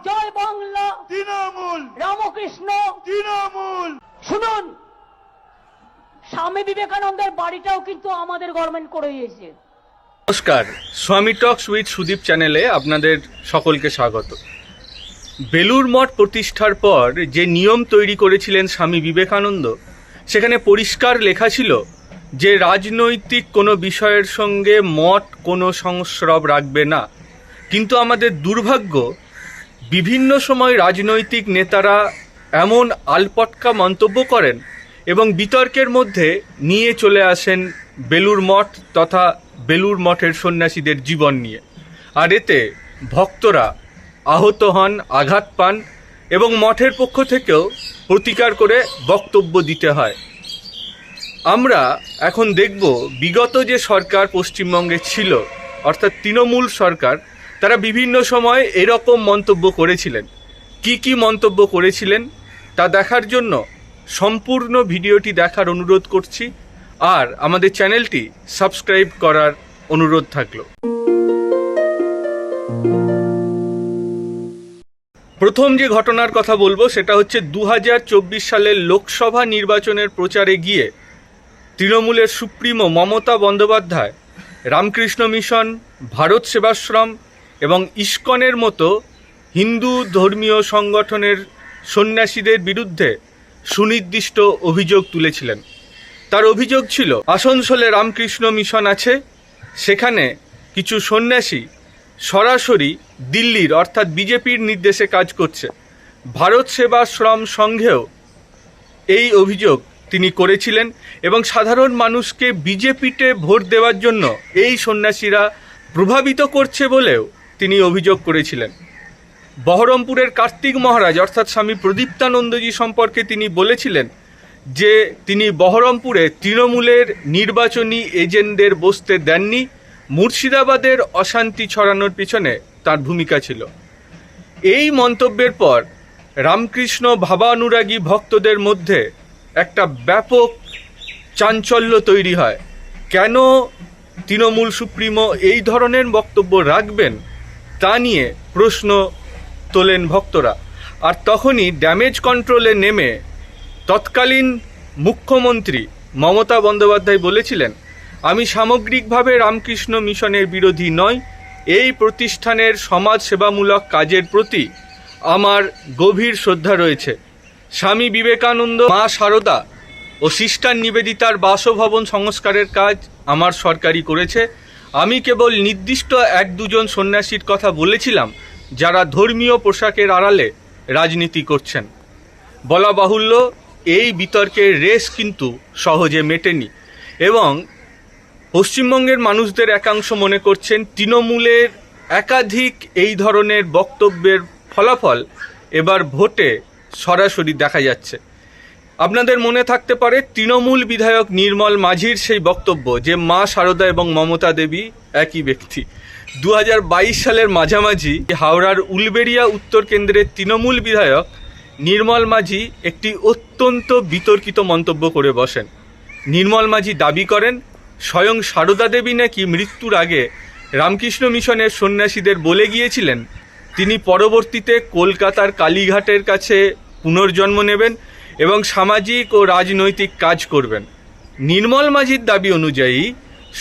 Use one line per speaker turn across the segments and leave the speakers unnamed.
জয় বাংলা
তৃণমূল,
রামকৃষ্ণ।
তৃণমূল।
শুনুন, স্বামী বিবেকানন্দের বাড়িটাও কিন্তু আমাদের গভর্নমেন্ট করে দিয়েছে।
নমস্কার, স্বামী টক্স উইথ সুদীপ চ্যানেলে আপনাদের সকলকে স্বাগত। বেলুড় মঠ প্রতিষ্ঠার পর যে নিয়ম তৈরি করেছিলেন স্বামী বিবেকানন্দ, সেখানে পরিষ্কার লেখা ছিল যে রাজনৈতিক কোনো বিষয়ের সঙ্গে মঠ কোনো সংস্রব রাখবে না। কিন্তু আমাদের দুর্ভাগ্য, বিভিন্ন সময় রাজনৈতিক নেতারা এমন আলপটকা মন্তব্য করেন এবং বিতর্কের মধ্যে নিয়ে চলে আসেন বেলুড় মঠ তথা বেলুড় মঠের সন্ন্যাসীদের জীবন নিয়ে। আর এতে ভক্তরা আহত হন, আঘাত পান এবং মঠের পক্ষ থেকেও প্রতিকার করে বক্তব্য দিতে হয়। আমরা এখন দেখব বিগত যে সরকার পশ্চিমবঙ্গে ছিল, অর্থাৎ তৃণমূল সরকার, তারা বিভিন্ন সময় এরকম মন্তব্য করেছিলেন। কি মন্তব্য করেছিলেন তা দেখার জন্য সম্পূর্ণ ভিডিওটি দেখার অনুরোধ করছি, আর আমাদের চ্যানেলটি সাবস্ক্রাইব করার অনুরোধ থাকলো। প্রথম যে ঘটনার কথা বলবো সেটা হচ্ছে 2024 সালের লোকসভা নির্বাচনের প্রচারে গিয়ে তৃণমূলের সুপ্রিমো মমতা বন্দ্যোপাধ্যায় রামকৃষ্ণ মিশন, ভারত সেবাশ্রম এবং ইস্কনের মতো হিন্দু ধর্মীয় সংগঠনের সন্ন্যাসীদের বিরুদ্ধে সুনির্দিষ্ট অভিযোগ তুলেছিলেন। তার অভিযোগ ছিল, আসানসোলে রামকৃষ্ণ মিশন আছে, সেখানে কিছু সন্ন্যাসী সরাসরি দিল্লির অর্থাৎ বিজেপির নির্দেশে কাজ করছে। ভারত সেবাশ্রম সংঘেও এই অভিযোগ তিনি করেছিলেন এবং সাধারণ মানুষকে বিজেপিতে ভোট দেওয়ার জন্য এই সন্ন্যাসীরা প্রভাবিত করছে বলেও তিনি অভিযোগ করেছিলেন। বহরমপুরের কার্তিক মহারাজ অর্থাৎ স্বামী প্রদীপ্তানন্দজি সম্পর্কে তিনি বলেছিলেন যে তিনি বহরমপুরে তৃণমূলের নির্বাচনী এজেন্টদের বসতে দেননি, মুর্শিদাবাদের অশান্তি ছড়ানোর পিছনে তার ভূমিকা ছিল। এই মন্তব্যের পর রামকৃষ্ণ ভাবানুরাগী ভক্তদের মধ্যে একটা ব্যাপক চাঞ্চল্য তৈরি হয়। কেন তৃণমূল সুপ্রিমো এই ধরনের বক্তব্য রাখবেন তা নিয়ে প্রশ্ন তোলেন ভক্তরা। আর তখনই ড্যামেজ কন্ট্রোলে নেমে তৎকালীন মুখ্যমন্ত্রী মমতা বন্দ্যোপাধ্যায় বলেছিলেন, আমি সামগ্রিকভাবে রামকৃষ্ণ মিশনের বিরোধী নই, এই প্রতিষ্ঠানের সমাজ সেবামূলক কাজের প্রতি আমার গভীর শ্রদ্ধা রয়েছে। স্বামী বিবেকানন্দ, মা সারদা ও সিস্টার নিবেদিতার বাসভবন সংস্কারের কাজ আমার সরকারই করেছে। আমি কেবল নির্দিষ্ট 1-2 সন্ন্যাসীর কথা বলেছিলাম যারা ধর্মীয় পোশাকের আড়ালে রাজনীতি করছেন। বলা বাহুল্য, এই বিতর্কের রেশ কিন্তু সহজে মেটেনি এবং পশ্চিমবঙ্গের মানুষদের একাংশ মনে করছেন তৃণমূলের একাধিক এই ধরনের বক্তব্যের ফলাফল এবার ভোটে সরাসরি দেখা যাচ্ছে। আপনাদের মনে থাকতে পারে তৃণমূল বিধায়ক নির্মল মাঝির সেই বক্তব্য যে মা সারদা এবং মমতা দেবী একই ব্যক্তি। 2022 সালের মাঝামাঝি হাওড়ার উলবেড়িয়া উত্তর কেন্দ্রের তৃণমূল বিধায়ক নির্মল মাঝি একটি অত্যন্ত বিতর্কিত মন্তব্য করে বসেন। নির্মল মাঝি দাবি করেন স্বয়ং সারদা দেবী নাকি মৃত্যুর আগে রামকৃষ্ণ মিশনের সন্ন্যাসীদের বলে গিয়েছিলেন তিনি পরবর্তীতে কলকাতার কালীঘাটের কাছে পুনর্জন্ম নেবেন এবং সামাজিক ও রাজনৈতিক কাজ করবেন। নির্মল মাঝির দাবি অনুযায়ী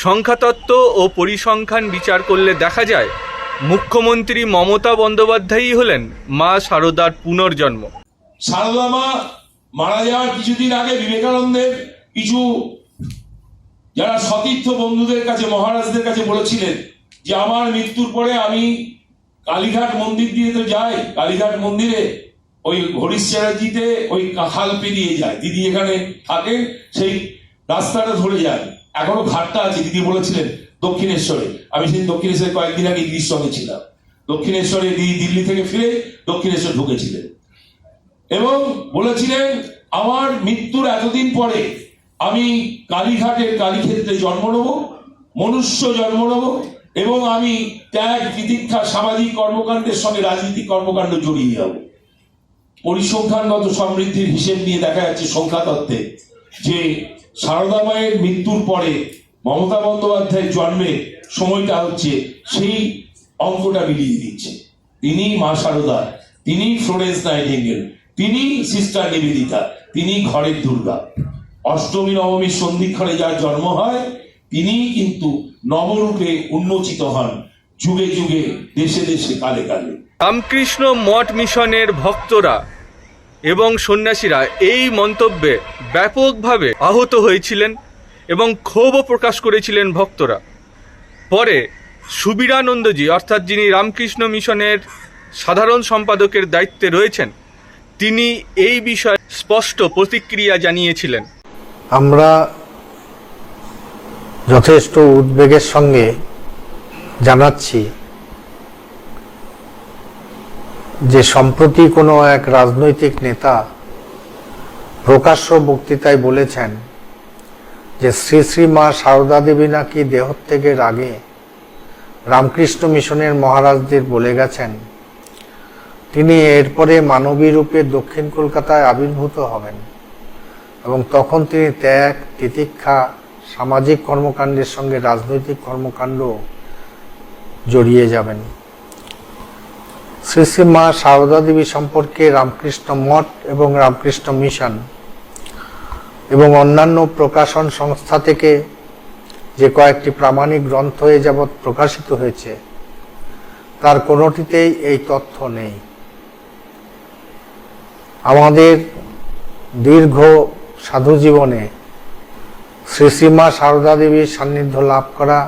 সংখ্যাতত্ত্ব ও পরিসংখ্যান বিচার করলে দেখা যায় মুখ্যমন্ত্রী মমতা বন্দ্যোপাধ্যায়ই হলেন মা সারদার পুনর্জন্ম।
সারদা মা মারা যাওয়ার কিছুদিন আগে বিবেকানন্দের কিছু যারা সতীর্থ বন্ধুদের কাছে, মহারাজদের কাছে বলেছিলেন যে আমার মৃত্যুর পরে আমি কালীঘাট মন্দির দিয়ে তো যাই, কালীঘাট মন্দিরে ওই হরিশ চ্যাটার্জিতে ওই খাল পেরিয়ে যায়, দিদি এখানে থাকেন, সেই রাস্তাটা ধরে যায়, এখনো ঘাটটা আছে। দিদি বলেছিলেন দক্ষিণেশ্বরে, আমি সেই দক্ষিণেশ্বরে কয়েকদিন আগে দিদির সঙ্গে ছিলাম। দক্ষিণেশ্বরে দিদি দিল্লি থেকে ফিরে দক্ষিণেশ্বর ঢুকেছিলেন এবং বলেছিলেন আমার মৃত্যুর এতদিন পরে আমি কালীঘাটের কালীক্ষেত্রে জন্ম নেব, মনুষ্য জন্ম নেব এবং আমি ত্যাগ তিতিক্ষা সামাজিক কর্মকাণ্ডের সঙ্গে রাজনৈতিক কর্মকাণ্ড জড়িয়ে যাব। পরিসংখ্যানগত সমৃদ্ধির হিসেব নিয়ে দেখা যাচ্ছে সংখ্যাতত্ত্বে যে সারদা মায়ের মৃত্যুর পরে মমতা বন্দ্যোপাধ্যায়ের জন্মের সময়টা হচ্ছে সেই অঙ্কটা মিলিয়ে দিচ্ছে। তিনি মা শারদা, তিনি ফ্লোরেন্স নাইটিঙ্গেল, তিনি সিস্টার নিবেদিতা, তিনি ঘরের দুর্গা। অষ্টমী নবমীর সন্ধিক্ষণে যার জন্ম হয় তিনি কিন্তু নবরূপে উন্মোচিত হন যুগে যুগে, দেশে দেশে, কালে কালে।
রামকৃষ্ণ মঠ মিশনের ভক্তরা এবং সন্ন্যাসীরা এই মন্তব্যে ব্যাপকভাবে আহত হয়েছিলেন এবং ক্ষোভও প্রকাশ করেছিলেন ভক্তরা। পরে সুবীরানন্দজি, অর্থাৎ যিনি রামকৃষ্ণ মিশনের সাধারণ সম্পাদকের দায়িত্বে রয়েছেন, তিনি এই বিষয়ে স্পষ্ট প্রতিক্রিয়া জানিয়েছিলেন।
আমরা যথেষ্ট উদ্বেগের সঙ্গে জানাচ্ছি যে সম্প্রতি কোনো এক রাজনৈতিক নেতা প্রকাশ্য বক্তৃতায় বলেছেন যে শ্রী শ্রী মা সারদা দেবী নাকি দেহত্যাগের আগে রামকৃষ্ণ মিশনের মহারাজদের বলে গেছেন তিনি এরপরে মানবী রূপে দক্ষিণ কলকাতায় আবির্ভূত হবেন এবং তখন তিনি ত্যাগ, তিতিক্ষা, সামাজিক কর্মকাণ্ডের সঙ্গে রাজনৈতিক কর্মকাণ্ড জড়িয়ে যাবেন। শ্রী শ্রী মা সারদা দেবী সম্পর্কে রামকৃষ্ণ মঠ এবং রামকৃষ্ণ মিশন এবং অন্যান্য প্রকাশন সংস্থা থেকে যে কয়েকটি প্রামাণিক গ্রন্থ এ যাবৎ প্রকাশিত হয়েছে তার কোনোটিতেই এই তথ্য নেই। আমাদের দীর্ঘ সাধু জীবনে শ্রী শ্রী মা সারদা দেবীর সান্নিধ্য লাভ করা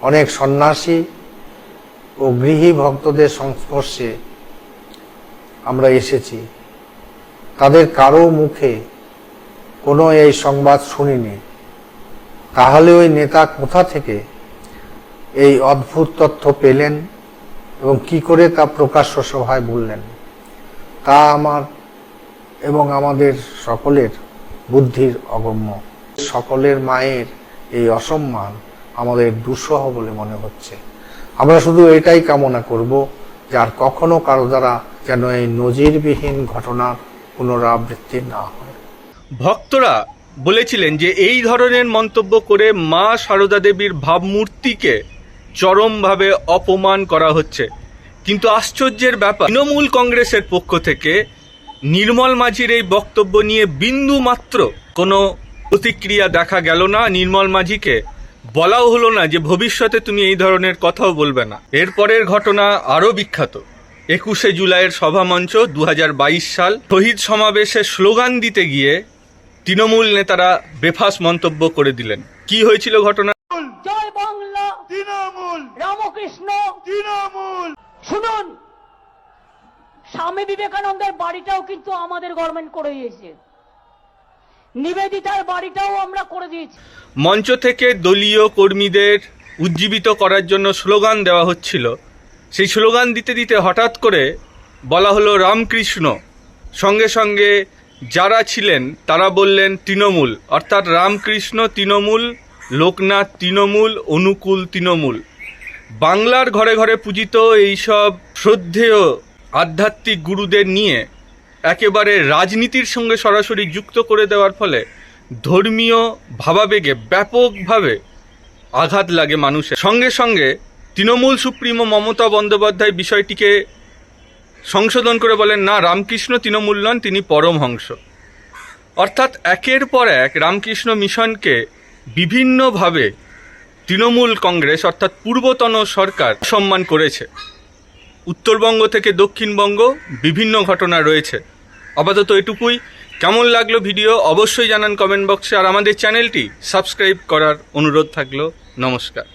অনেক সন্ন্যাসী ও গৃহী ভক্তদের সংস্পর্শে আমরা এসেছি, তাদের কারো মুখে কোনো এই সংবাদ শুনিনি। তাহলে ওই নেতা কোথা থেকে এই অদ্ভুত তথ্য পেলেন এবং কি করে তা প্রকাশ্য সভায় বললেন, তা আমার এবং আমাদের সকলের বুদ্ধির অগম্য। সকলের মায়ের এই অসম্মান আমাদের দুঃসহ বলে মনে হচ্ছে। আমরা শুধু এটাই কামনা করব যে আর কখনো কারো দ্বারা যেন এই নজিরবিহীন ঘটনার পুনরাবৃত্তি না হয়।
ভক্তরা বলেছিলেন যে এই ধরনের মন্তব্য করে মা সারদা দেবীর ভাবমূর্তিকে চরমভাবে অপমান করা হচ্ছে। কিন্তু আশ্চর্যের ব্যাপার, তৃণমূল কংগ্রেসের পক্ষ থেকে নির্মল মাঝির এই বক্তব্য নিয়ে বিন্দু মাত্র কোনো প্রতিক্রিয়া দেখা গেল না। নির্মল মাঝিকে বলাও হলো না যে ভবিষ্যতে তুমি এই ধরনের কথাও বলবে না। এরপরের ঘটনা আরও বিখ্যাত। 21শে জুলাইয়ের সভামঞ্চ 2022 সাল, শহীদ সমাবেশে স্লোগান দিতে গিয়ে তৃণমূল নেতারা বেফাস মন্তব্য করে দিলেন। কি হয়েছিল ঘটনা?
জয় বাংলা,
তৃণমূল,
রামকৃষ্ণ।
তৃণমূল।
শুনুন, স্বামী বিবেকানন্দের বাড়িটাও কিন্তু আমাদের গভর্নমেন্ট করে দিয়েছে, নিবেদিতার বাড়িটাও আমরা করে দিয়েছি।
মঞ্চ থেকে দলীয় কর্মীদের উজ্জীবিত করার জন্য স্লোগান দেওয়া হচ্ছিল। সেই স্লোগান দিতে দিতে হঠাৎ করে বলা হলো রামকৃষ্ণ। সঙ্গে সঙ্গে যারা ছিলেন তারা বললেন তৃণমূল, অর্থাৎ রামকৃষ্ণ তৃণমূল, লোকনাথ তৃণমূল, অনুকূল তৃণমূল। বাংলার ঘরে ঘরে পূজিত এইসব শ্রদ্ধেয় আধ্যাত্মিক গুরুদের নিয়ে একেবারে রাজনীতির সঙ্গে সরাসরি যুক্ত করে দেওয়ার ফলে ধর্মীয় ভাবাবেগে ব্যাপকভাবে আঘাত লাগে মানুষের। সঙ্গে সঙ্গে তৃণমূল সুপ্রিমো মমতা বন্দ্যোপাধ্যায় বিষয়টিকে সংশোধন করে বলেন, না, রামকৃষ্ণ তৃণমূল নন, তিনি পরমহংস। অর্থাৎ একের পর এক রামকৃষ্ণ মিশনকে বিভিন্নভাবে তৃণমূল কংগ্রেস অর্থাৎ পূর্বতন সরকার সম্মান করেছে। উত্তরবঙ্গ থেকে দক্ষিণবঙ্গ বিভিন্ন ঘটনা রয়েছে। আপাতত এটুকুই। কেমন লাগলো ভিডিও অবশ্যই জানান কমেন্ট বক্সে, আর আমাদের চ্যানেলটি সাবস্ক্রাইব করার অনুরোধ থাকলো। নমস্কার।